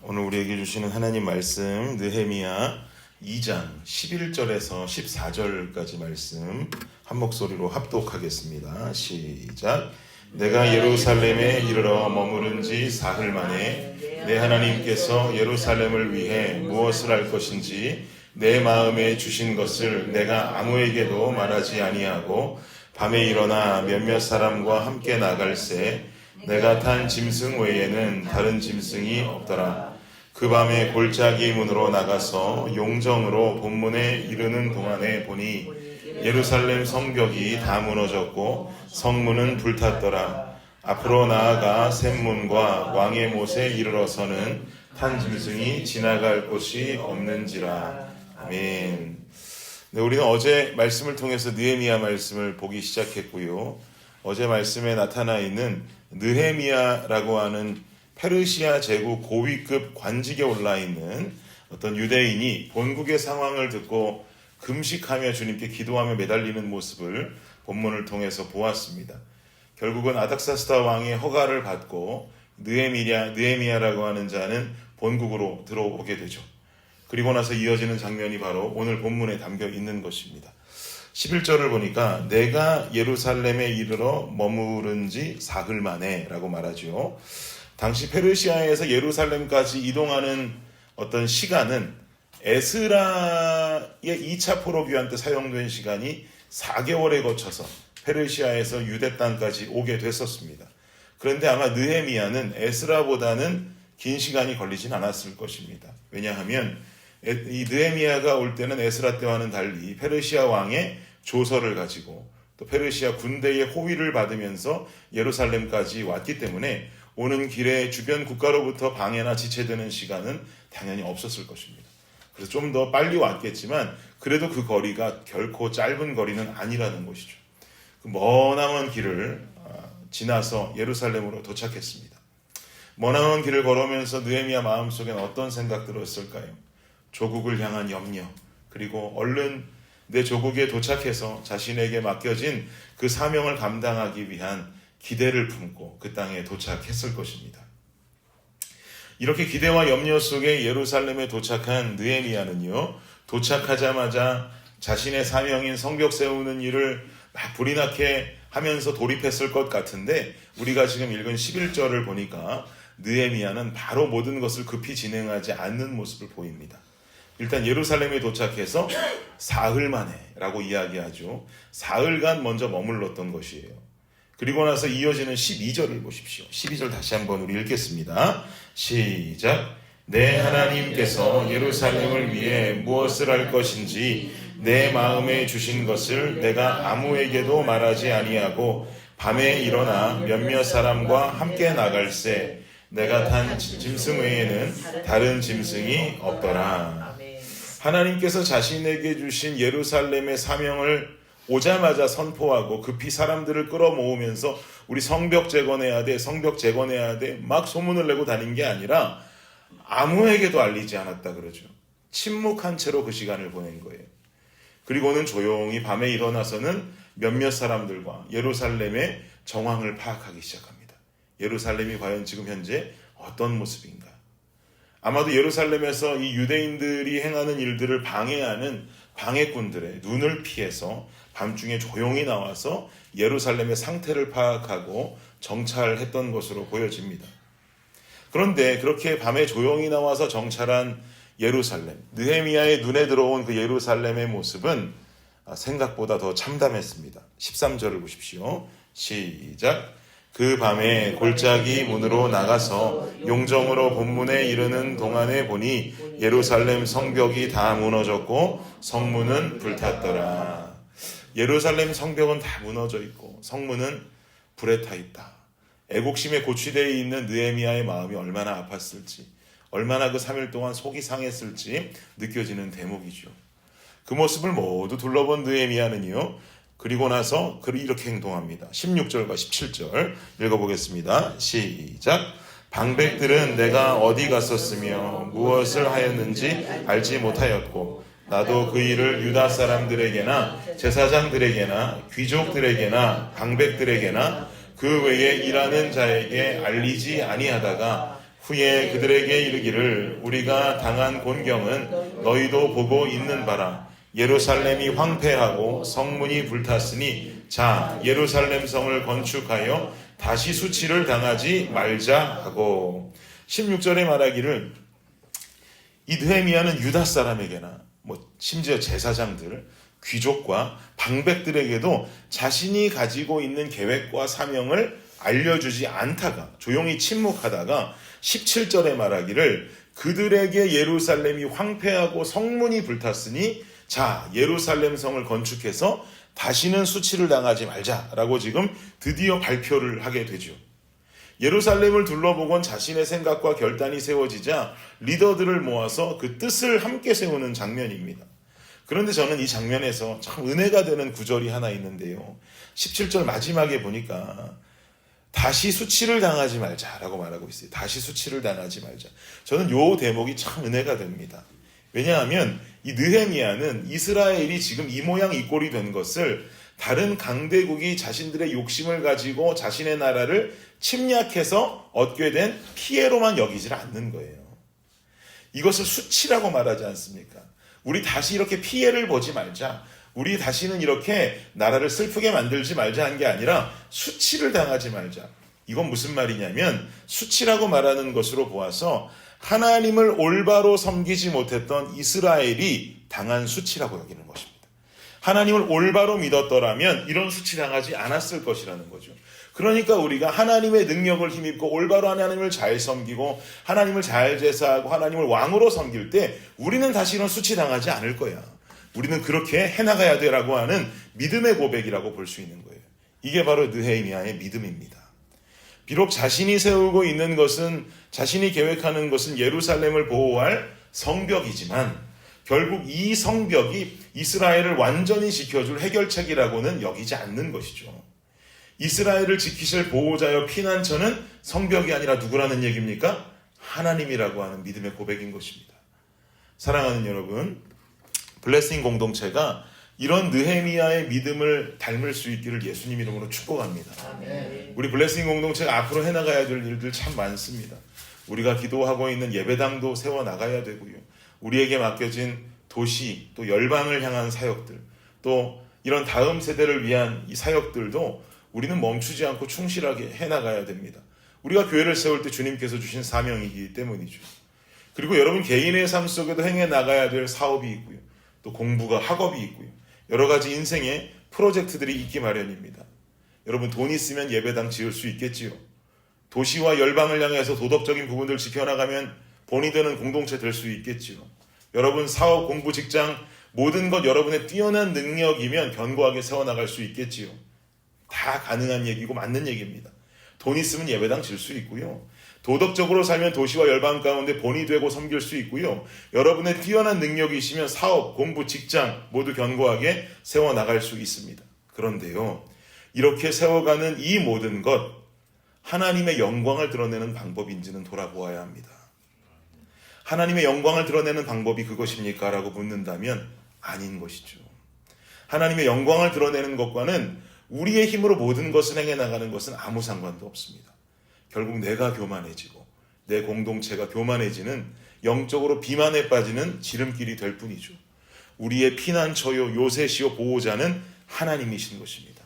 오늘 우리에게 주시는 하나님 말씀 느헤미야 2장 11절에서 14절까지 말씀 한 목소리로 합독하겠습니다. 시작. 내가 예루살렘에 이르러 머무른 지 사흘 만에 내 하나님께서 예루살렘을 위해 무엇을 할 것인지 내 마음에 주신 것을 내가 아무에게도 말하지 아니하고 밤에 일어나 몇몇 사람과 함께 나갈새 내가 탄 짐승 외에는 다른 짐승이 없더라. 그 밤에 골짜기 문으로 나가서 용정으로 본문에 이르는 동안에 보니 예루살렘 성벽이 다 무너졌고 성문은 불탔더라. 앞으로 나아가 샘문과 왕의 못에 이르러서는 탄 짐승이 지나갈 곳이 없는지라. 아멘. 네, 우리는 어제 말씀을 통해서 느헤미야 말씀을 보기 시작했고요. 어제 말씀에 나타나 있는 느헤미야라고 하는 페르시아 제국 고위급 관직에 올라 있는 어떤 유대인이 본국의 상황을 듣고 금식하며 주님께 기도하며 매달리는 모습을 본문을 통해서 보았습니다. 결국은 아닥사스다 왕의 허가를 받고 느헤미야라고 하는 자는 본국으로 들어오게 되죠. 그리고 나서 이어지는 장면이 바로 오늘 본문에 담겨 있는 것입니다. 11절을 보니까 내가 예루살렘에 이르러 머무른 지 사흘 만에 라고 말하죠. 당시 페르시아에서 예루살렘까지 이동하는 어떤 시간은 에스라의 2차 포로기한 때 사용된 시간이 4개월에 거쳐서 페르시아에서 유대 땅까지 오게 됐었습니다. 그런데 아마 느헤미야는 에스라보다는 긴 시간이 걸리진 않았을 것입니다. 왜냐하면 이 느헤미야가 올 때는 에스라 때와는 달리 페르시아 왕의 조서를 가지고 또 페르시아 군대의 호위를 받으면서 예루살렘까지 왔기 때문에 오는 길에 주변 국가로부터 방해나 지체되는 시간은 당연히 없었을 것입니다. 그래서 좀 더 빨리 왔겠지만 그래도 그 거리가 결코 짧은 거리는 아니라는 것이죠. 그 머나먼 길을 지나서 예루살렘으로 도착했습니다. 머나먼 길을 걸으면서 느헤미야 마음속에는 어떤 생각 들었을까요? 조국을 향한 염려, 그리고 얼른 내 조국에 도착해서 자신에게 맡겨진 그 사명을 감당하기 위한 기대를 품고 그 땅에 도착했을 것입니다. 이렇게 기대와 염려 속에 예루살렘에 도착한 느헤미야는요, 도착하자마자 자신의 사명인 성벽 세우는 일을 막 불이 나게 하면서 돌입했을 것 같은데 우리가 지금 읽은 11절을 보니까 느헤미야는 바로 모든 것을 급히 진행하지 않는 모습을 보입니다. 일단 예루살렘에 도착해서 사흘 만에 라고 이야기하죠. 사흘간 먼저 머물렀던 것이에요. 그리고 나서 이어지는 12절을 보십시오. 12절 다시 한번 우리 읽겠습니다. 시작. 내 하나님께서 예루살렘을 위해 무엇을 할 것인지 내 마음에 주신 것을 내가 아무에게도 말하지 아니하고 밤에 일어나 몇몇 사람과 함께 나갈새 내가 탄 짐승 외에는 다른 짐승이 없더라. 하나님께서 자신에게 주신 예루살렘의 사명을 오자마자 선포하고 급히 사람들을 끌어모으면서 우리 성벽 재건해야 돼 막 소문을 내고 다닌 게 아니라 아무에게도 알리지 않았다 그러죠. 침묵한 채로 그 시간을 보낸 거예요. 그리고는 조용히 밤에 일어나서는 몇몇 사람들과 예루살렘의 정황을 파악하기 시작합니다. 예루살렘이 과연 지금 현재 어떤 모습인가? 아마도 예루살렘에서 이 유대인들이 행하는 일들을 방해하는 방해꾼들의 눈을 피해서 밤중에 조용히 나와서 예루살렘의 상태를 파악하고 정찰했던 것으로 보여집니다. 그런데 그렇게 밤에 조용히 나와서 정찰한 예루살렘, 느헤미야의 눈에 들어온 그 예루살렘의 모습은 생각보다 더 참담했습니다. 13절을 보십시오. 시작. 그 밤에 골짜기 문으로 나가서 용정으로 본문에 이르는 동안에 보니 예루살렘 성벽이 다 무너졌고 성문은 불탔더라. 예루살렘 성벽은 다 무너져 있고 성문은 불에 타 있다. 애국심에 고취되어 있는 느헤미야의 마음이 얼마나 아팠을지, 얼마나 그 3일 동안 속이 상했을지 느껴지는 대목이죠. 그 모습을 모두 둘러본 느헤미야는요, 그리고 나서 이렇게 행동합니다. 16절과 17절 읽어보겠습니다. 시작. 방백들은 내가 어디 갔었으며 무엇을 하였는지 알지 못하였고 나도 그 일을 유다 사람들에게나 제사장들에게나 귀족들에게나 방백들에게나 그 외에 일하는 자에게 알리지 아니하다가 후에 그들에게 이르기를 우리가 당한 곤경은 너희도 보고 있는 바라. 예루살렘이 황폐하고 성문이 불탔으니 자 예루살렘 성을 건축하여 다시 수치를 당하지 말자 하고. 16절에 말하기를 이 느헤미야는 유다 사람에게나 심지어 제사장들, 귀족과 방백들에게도 자신이 가지고 있는 계획과 사명을 알려주지 않다가 조용히 침묵하다가 17절에 말하기를 그들에게 예루살렘이 황폐하고 성문이 불탔으니 자 예루살렘 성을 건축해서 다시는 수치를 당하지 말자라고 지금 드디어 발표를 하게 되죠. 예루살렘을 둘러보곤 자신의 생각과 결단이 세워지자 리더들을 모아서 그 뜻을 함께 세우는 장면입니다. 그런데 저는 이 장면에서 참 은혜가 되는 구절이 하나 있는데요. 17절 마지막에 보니까 다시 수치를 당하지 말자라고 말하고 있어요. 다시 수치를 당하지 말자. 저는 이 대목이 참 은혜가 됩니다. 왜냐하면 이 느헤미야는 이스라엘이 지금 이 모양 이 꼴이 된 것을 다른 강대국이 자신들의 욕심을 가지고 자신의 나라를 침략해서 얻게 된 피해로만 여기질 않는 거예요. 이것을 수치라고 말하지 않습니까? 우리 다시 이렇게 피해를 보지 말자. 우리 다시는 이렇게 나라를 슬프게 만들지 말자 한 게 아니라 수치를 당하지 말자. 이건 무슨 말이냐면 수치라고 말하는 것으로 보아서 하나님을 올바로 섬기지 못했던 이스라엘이 당한 수치라고 여기는 것입니다. 하나님을 올바로 믿었더라면 이런 수치 당하지 않았을 것이라는 거죠. 그러니까 우리가 하나님의 능력을 힘입고 올바로 하나님을 잘 섬기고 하나님을 잘 제사하고 하나님을 왕으로 섬길 때 우리는 다시 이런 수치 당하지 않을 거야. 우리는 그렇게 해나가야 되라고 하는 믿음의 고백이라고 볼 수 있는 거예요. 이게 바로 느헤미야의 믿음입니다. 비록 자신이 세우고 있는 것은 자신이 계획하는 것은 예루살렘을 보호할 성벽이지만 결국 이 성벽이 이스라엘을 완전히 지켜줄 해결책이라고는 여기지 않는 것이죠. 이스라엘을 지키실 보호자여 피난처는 성벽이 아니라 누구라는 얘기입니까? 하나님이라고 하는 믿음의 고백인 것입니다. 사랑하는 여러분, 블레싱 공동체가 이런 느헤미야의 믿음을 닮을 수 있기를 예수님 이름으로 축복합니다. 아멘. 우리 블레싱 공동체가 앞으로 해나가야 될 일들 참 많습니다. 우리가 기도하고 있는 예배당도 세워나가야 되고요. 우리에게 맡겨진 도시 또 열방을 향한 사역들 또 이런 다음 세대를 위한 이 사역들도 우리는 멈추지 않고 충실하게 해나가야 됩니다. 우리가 교회를 세울 때 주님께서 주신 사명이기 때문이죠. 그리고 여러분 개인의 삶 속에도 행해나가야 될 사업이 있고요. 또 공부가 학업이 있고요. 여러 가지 인생의 프로젝트들이 있기 마련입니다. 여러분 돈 있으면 예배당 지을 수 있겠지요. 도시와 열방을 향해서 도덕적인 부분들을 지켜나가면 본이 되는 공동체 될 수 있겠지요. 여러분 사업, 공부, 직장 모든 것 여러분의 뛰어난 능력이면 견고하게 세워나갈 수 있겠지요. 다 가능한 얘기고 맞는 얘기입니다. 돈 있으면 예배당 질 수 있고요. 도덕적으로 살면 도시와 열방 가운데 본이 되고 섬길 수 있고요. 여러분의 뛰어난 능력이시면 사업, 공부, 직장 모두 견고하게 세워나갈 수 있습니다. 그런데요, 이렇게 세워가는 이 모든 것 하나님의 영광을 드러내는 방법인지는 돌아보아야 합니다. 하나님의 영광을 드러내는 방법이 그것입니까? 라고 묻는다면 아닌 것이죠. 하나님의 영광을 드러내는 것과는 우리의 힘으로 모든 것을 행해나가는 것은 아무 상관도 없습니다. 결국 내가 교만해지고 내 공동체가 교만해지는 영적으로 비만에 빠지는 지름길이 될 뿐이죠. 우리의 피난처요 요새시요 보호자는 하나님이신 것입니다.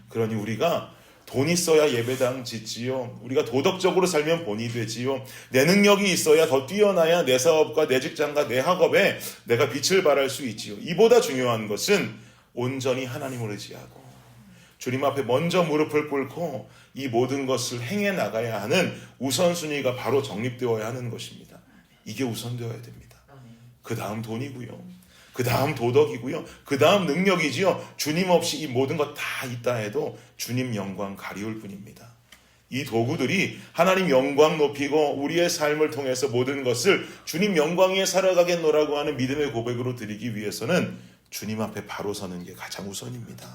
그러니 우리가 돈 있어야 예배당 짓지요. 우리가 도덕적으로 살면 본이 되지요. 내 능력이 있어야 더 뛰어나야 내 사업과 내 직장과 내 학업에 내가 빛을 발할 수 있지요. 이보다 중요한 것은 온전히 하나님을 의지하고 주님 앞에 먼저 무릎을 꿇고 이 모든 것을 행해 나가야 하는 우선순위가 바로 정립되어야 하는 것입니다. 이게 우선되어야 됩니다. 그 다음 돈이고요. 그 다음 도덕이고요. 그 다음 능력이지요. 주님 없이 이 모든 것 다 있다 해도 주님 영광 가리울 뿐입니다. 이 도구들이 하나님 영광 높이고 우리의 삶을 통해서 모든 것을 주님 영광 위에 살아가겠노라고 하는 믿음의 고백으로 드리기 위해서는 주님 앞에 바로 서는 게 가장 우선입니다.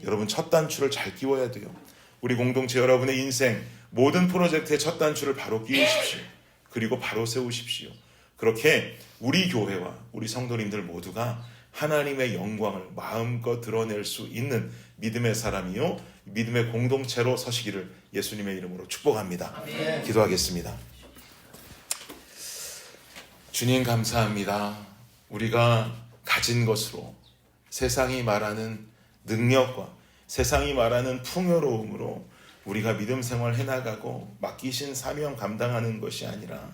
여러분 첫 단추를 잘 끼워야 돼요. 우리 공동체 여러분의 인생 모든 프로젝트의 첫 단추를 바로 끼우십시오. 그리고 바로 세우십시오. 그렇게 우리 교회와 우리 성도님들 모두가 하나님의 영광을 마음껏 드러낼 수 있는 믿음의 사람이요 믿음의 공동체로 서시기를 예수님의 이름으로 축복합니다. 기도하겠습니다. 주님 감사합니다. 우리가 가진 것으로 세상이 말하는 능력과 세상이 말하는 풍요로움으로 우리가 믿음 생활 해나가고 맡기신 사명 감당하는 것이 아니라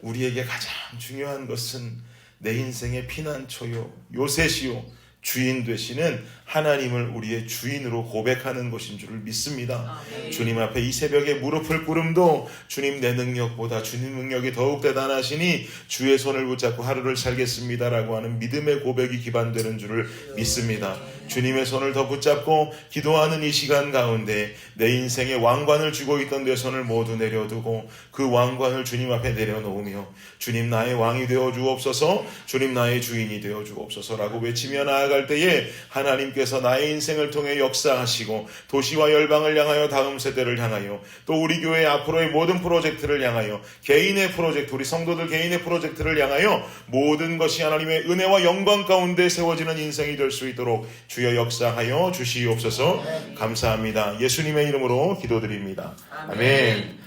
우리에게 가장 중요한 것은 내 인생의 피난처요 요새시요 주인 되시는 하나님을 우리의 주인으로 고백하는 것인 줄 믿습니다. 주님 앞에 이 새벽에 무릎을 꿇음도 주님 내 능력보다 주님 능력이 더욱 대단하시니 주의 손을 붙잡고 하루를 살겠습니다라고 하는 믿음의 고백이 기반되는 줄을 믿습니다. 주님의 손을 더 붙잡고 기도하는 이 시간 가운데 내 인생의 왕관을 쥐고 있던 내 손을 모두 내려두고 그 왕관을 주님 앞에 내려놓으며 주님 나의 왕이 되어 주옵소서, 주님 나의 주인이 되어 주옵소서라고 외치며 나아갈 때에 하나님께서 나의 인생을 통해 역사하시고 도시와 열방을 향하여 다음 세대를 향하여 또 우리 교회 앞으로의 모든 프로젝트를 향하여 개인의 프로젝트, 우리 성도들 개인의 프로젝트를 향하여 모든 것이 하나님의 은혜와 영광 가운데 세워지는 인생이 될 수 있도록 주여 역사하여 주시옵소서. 감사합니다. 예수님의 이름으로 기도드립니다. 아멘.